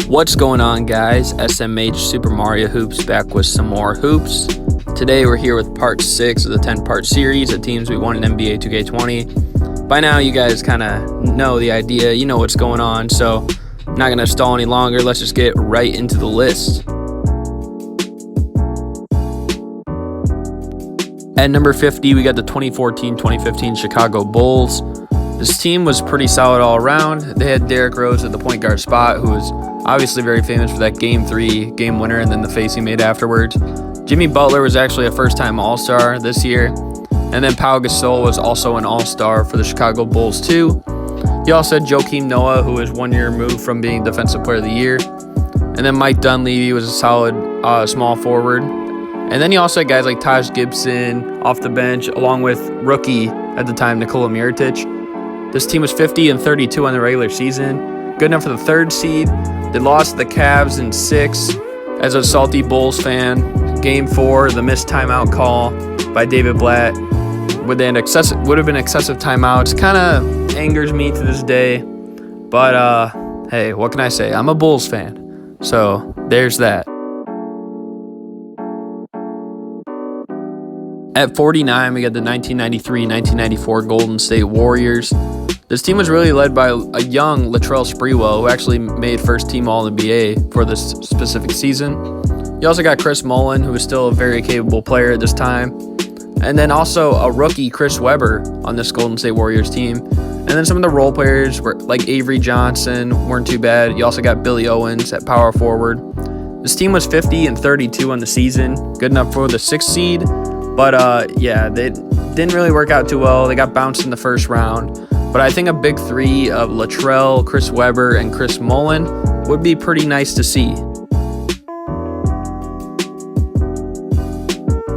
What's going on, guys? SMH Super Mario Hoops back with some more hoops. Today we're here with part 6 of the 10-part series of teams we won in NBA 2K20. By now you guys kind of know the idea, you know what's going on, so I'm not going to stall any longer. Let's just get right into the list. At number 50, we got the 2014-2015 Chicago Bulls. This team was pretty solid all around. They had Derrick Rose at the point guard spot, who was obviously very famous for that Game 3 game winner and then the face he made afterwards. Jimmy Butler was actually a first-time All-Star this year. And then Pau Gasol was also an All-Star for the Chicago Bulls too. You also had Joakim Noah, who was 1 year removed from being Defensive Player of the Year. And then Mike Dunleavy was a solid small forward. And then you also had guys like Taj Gibson off the bench, along with rookie at the time, Nikola Mirotic. This team was 50-32 on the regular season. Good enough for the 3rd seed. They lost to the Cavs in 6. As a salty Bulls fan, Game 4, the missed timeout call by David Blatt would have been excessive timeouts. Kind of angers me to this day. But, hey, what can I say? I'm a Bulls fan. So, there's that. At 49, we got the 1993-1994 Golden State Warriors. This team was really led by a young Latrell Sprewell, who actually made first team All-NBA for this specific season. You also got Chris Mullin, who was still a very capable player at this time. And then also a rookie, Chris Webber, on this Golden State Warriors team. And then some of the role players, were like Avery Johnson, weren't too bad. You also got Billy Owens at power forward. This team was 50-32 on the season, good enough for the 6th seed. But, yeah, they didn't really work out too well. They got bounced in the first round. But I think a big 3 of Latrell, Chris Webber, and Chris Mullin would be pretty nice to see.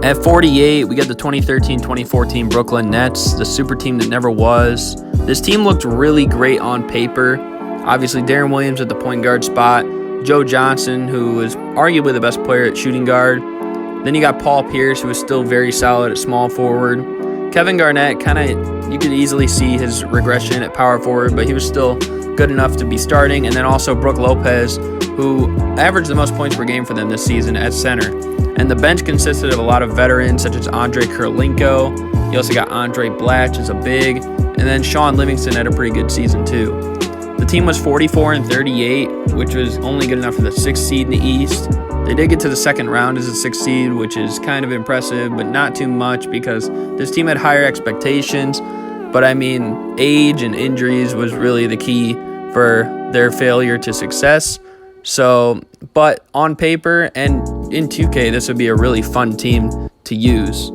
At 48, we got the 2013-2014 Brooklyn Nets, the super team that never was. This team looked really great on paper. Obviously, Darren Williams at the point guard spot. Joe Johnson, who was arguably the best player at shooting guard. Then you got Paul Pierce, who was still very solid at small forward. Kevin Garnett, you could easily see his regression at power forward, but he was still good enough to be starting. And then also Brook Lopez, who averaged the most points per game for them this season at center. And the bench consisted of a lot of veterans, such as Andre Kirilenko. You also got Andre Blatch as a big. And then Sean Livingston had a pretty good season too. The team was 44-38, which was only good enough for the 6th seed in the East. They did get to the 2nd round as a 6th seed, which is kind of impressive, but not too much because this team had higher expectations. But I mean, age and injuries was really the key for their failure to success. So, but on paper and in 2K, this would be a really fun team to use.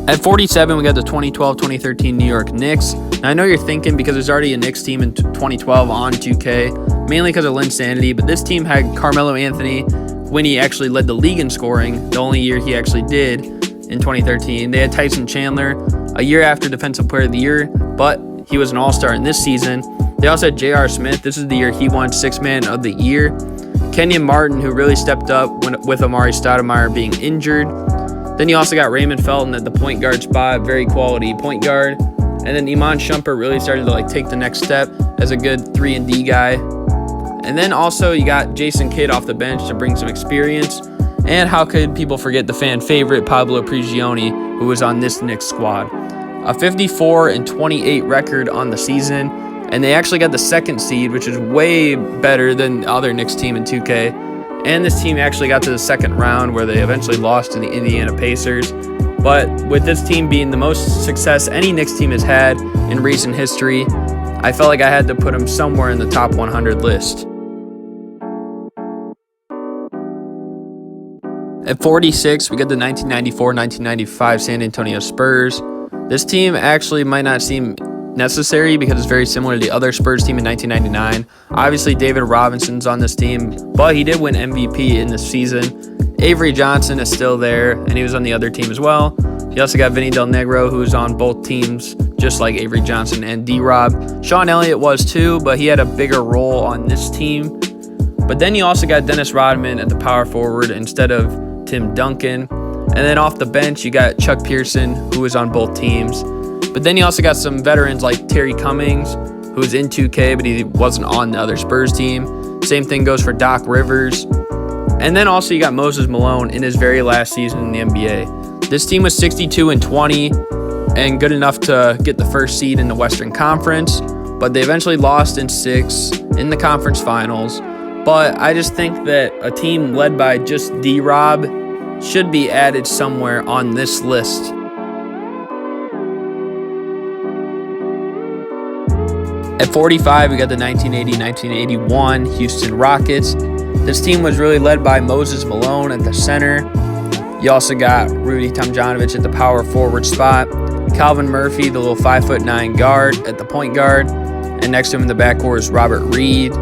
At 47, we got the 2012-2013 New York Knicks. Now, I know you're thinking because there's already a Knicks team in 2012 on 2K, mainly because of Linsanity, but this team had Carmelo Anthony when he actually led the league in scoring, the only year he actually did in 2013. They had Tyson Chandler a year after Defensive Player of the Year, but he was an All-Star in this season. They also had J.R. Smith. This is the year he won 6th Man of the Year. Kenyon Martin, who really stepped up with Amari Stoudemire being injured. Then you also got Raymond Felton at the point guard spot, very quality point guard. And then Iman Shumpert really started to take the next step as a good 3-and-D guy. And then also you got Jason Kidd off the bench to bring some experience. And how could people forget the fan favorite Pablo Prigioni, who was on this Knicks squad. A 54-28 record on the season. And they actually got the 2nd seed, which is way better than the other Knicks team in 2K. And this team actually got to the 2nd round where they eventually lost to the Indiana Pacers. But with this team being the most success any Knicks team has had in recent history, I felt like I had to put them somewhere in the top 100 list. At 46, we got the 1994-1995 San Antonio Spurs. This team actually might not seem necessary because it's very similar to the other Spurs team in 1999. Obviously, David Robinson's on this team, but he did win MVP in this season. Avery Johnson is still there, and he was on the other team as well. You also got Vinny Del Negro, who's on both teams, just like Avery Johnson and D-Rob. Sean Elliott was too, but he had a bigger role on this team. But then you also got Dennis Rodman at the power forward instead of Tim Duncan. And then off the bench, you got Chuck Pearson, who was on both teams. But then you also got some veterans like Terry Cummings, who's in 2K, but he wasn't on the other Spurs team. Same thing goes for Doc Rivers. And then also you got Moses Malone in his very last season in the NBA. This team was 62-20 and good enough to get the first seed in the Western Conference, but they eventually lost in 6 in the conference finals. But I just think that a team led by just D-Rob should be added somewhere on this list. At 45, we got the 1980-1981 Houston Rockets. This team was really led by Moses Malone at the center. You also got Rudy Tomjanovich at the power forward spot, Calvin Murphy, the little 5'9" guard at the point guard, and next to him in the backcourt is Robert Reed.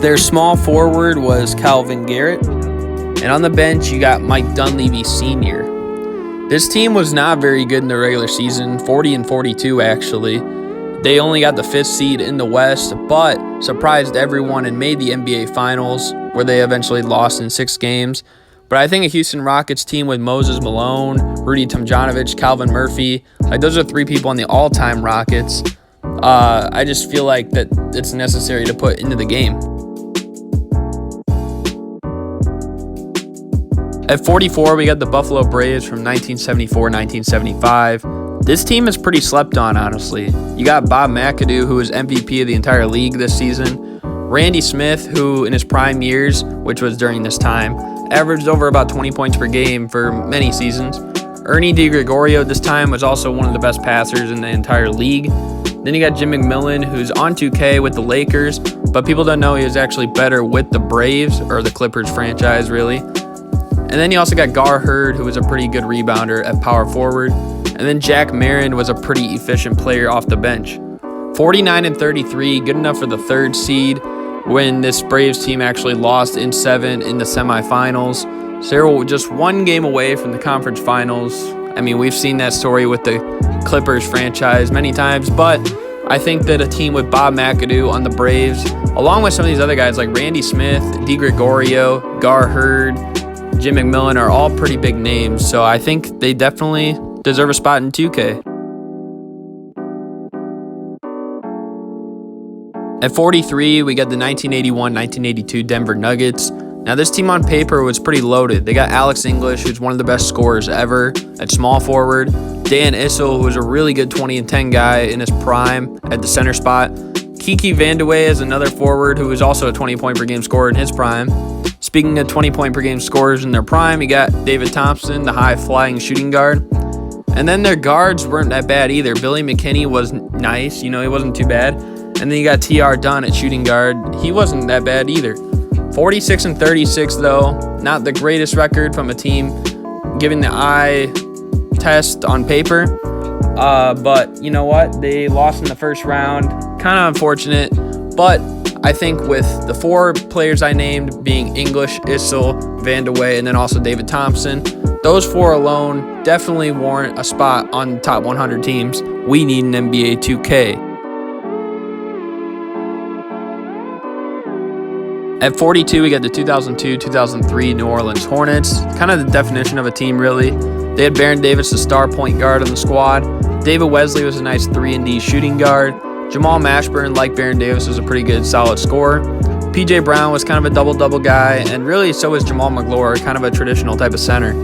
Their small forward was Calvin Garrett. And on the bench, you got Mike Dunleavy Sr. This team was not very good in the regular season, 40-42 actually. They only got the 5th seed in the West, but surprised everyone and made the NBA Finals, where they eventually lost in 6 games. But I think a Houston Rockets team with Moses Malone, Rudy Tomjanovich, Calvin Murphy, like those are 3 people on the all-time Rockets. I just feel like that it's necessary to put into the game. At 44, we got the Buffalo Braves from 1974-1975. This team is pretty slept on, honestly. You got Bob McAdoo, who was MVP of the entire league this season. Randy Smith, who in his prime years, which was during this time, averaged over about 20 points per game for many seasons. Ernie DiGregorio this time was also one of the best passers in the entire league. Then you got Jim McMillan, who's on 2K with the Lakers, but people don't know he was actually better with the Braves, or the Clippers franchise, really. And then you also got Gar Hurd, who was a pretty good rebounder at power forward. And then Jack Marin was a pretty efficient player off the bench. 49-33, good enough for the 3rd seed when this Braves team actually lost in 7 in the semifinals. So they were just 1 game away from the conference finals. I mean, we've seen that story with the Clippers franchise many times, but I think that a team with Bob McAdoo on the Braves, along with some of these other guys like Randy Smith, DiGregorio, Gar Hurd, Jim McMillan are all pretty big names, so I think they definitely deserve a spot in 2K. At 43, we got the 1981-1982 Denver Nuggets. Now, this team on paper was pretty loaded. They got Alex English, who's one of the best scorers ever at small forward. Dan Issel, who was a really good 20-10 guy in his prime at the center spot. Kiki Vandeweghe is another forward who was also a 20-point-per-game scorer in his prime. Speaking of 20-point-per-game scorers in their prime, you got David Thompson, the high-flying shooting guard. And then their guards weren't that bad either. Billy McKinney was nice. He wasn't too bad. And then you got T.R. Dunn at shooting guard. He wasn't that bad either. 46-36, though. Not the greatest record from a team giving the eye test on paper. But you know what? They lost in the first round. Kind of unfortunate. But I think with the 4 players I named being English, Issel, Vandeweghe, and then also David Thompson, those 4 alone definitely warrant a spot on the top 100 teams. We need an NBA 2K. At 42, we got the 2002-2003 New Orleans Hornets. Kind of the definition of a team, really. They had Baron Davis, the star point guard on the squad. David Wesley was a nice 3-and-D shooting guard. Jamal Mashburn, like Baron Davis, was a pretty good, solid scorer. P.J. Brown was kind of a double-double guy, and really so was Jamal McGlure, kind of a traditional type of center.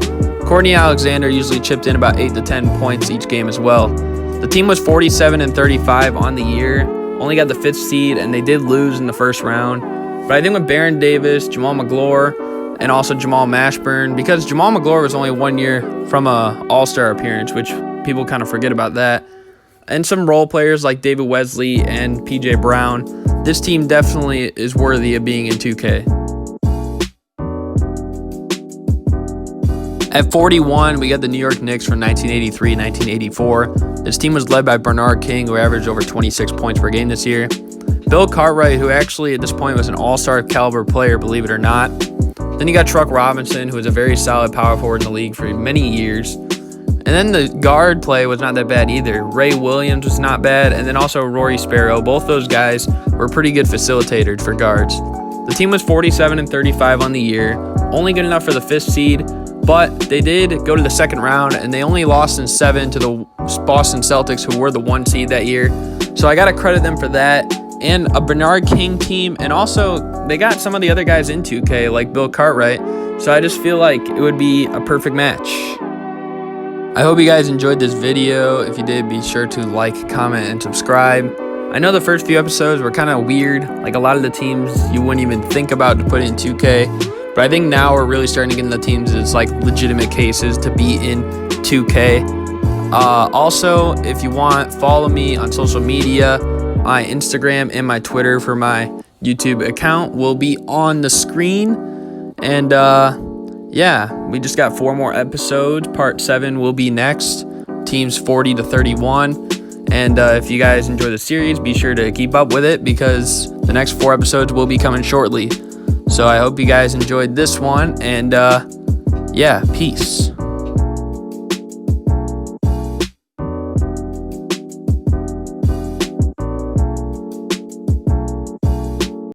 Courtney Alexander usually chipped in about 8 to 10 points each game as well. The team was 47-35 on the year, only got the 5th seed, and they did lose in the first round. But I think with Baron Davis, Jamal McGlure, and also Jamal Mashburn, because Jamal McGlure was only 1 year from a All-Star appearance, which people kind of forget about that, and some role players like David Wesley and P.J. Brown, this team definitely is worthy of being in 2K. At 41, we got the New York Knicks from 1983-1984. This team was led by Bernard King, who averaged over 26 points per game this year. Bill Cartwright, who actually at this point was an all-star caliber player, believe it or not. Then you got Truck Robinson, who was a very solid power forward in the league for many years. And then the guard play was not that bad either. Ray Williams was not bad, and then also Rory Sparrow. Both those guys were pretty good facilitators for guards. The team was 47-35 on the year, only good enough for the 5th seed, but they did go to the 2nd round, and they only lost in 7 to the Boston Celtics, who were the 1 seed that year. So I got to credit them for that. And a Bernard King team. And also, they got some of the other guys in 2K, like Bill Cartwright. So I just feel like it would be a perfect match. I hope you guys enjoyed this video. If you did, be sure to like, comment, and subscribe. I know the first few episodes were kind of weird. Like a lot of the teams you wouldn't even think about to put in 2K. But I think now we're really starting to get into teams that's like legitimate cases to be in 2K. Also, if you want, follow me on social media. My Instagram and my Twitter for my YouTube account will be on the screen. And yeah, we just got 4 more episodes. Part 7 will be next. Teams 40 to 31. And if you guys enjoy the series, be sure to keep up with it because the next 4 episodes will be coming shortly. So I hope you guys enjoyed this one. And yeah, peace.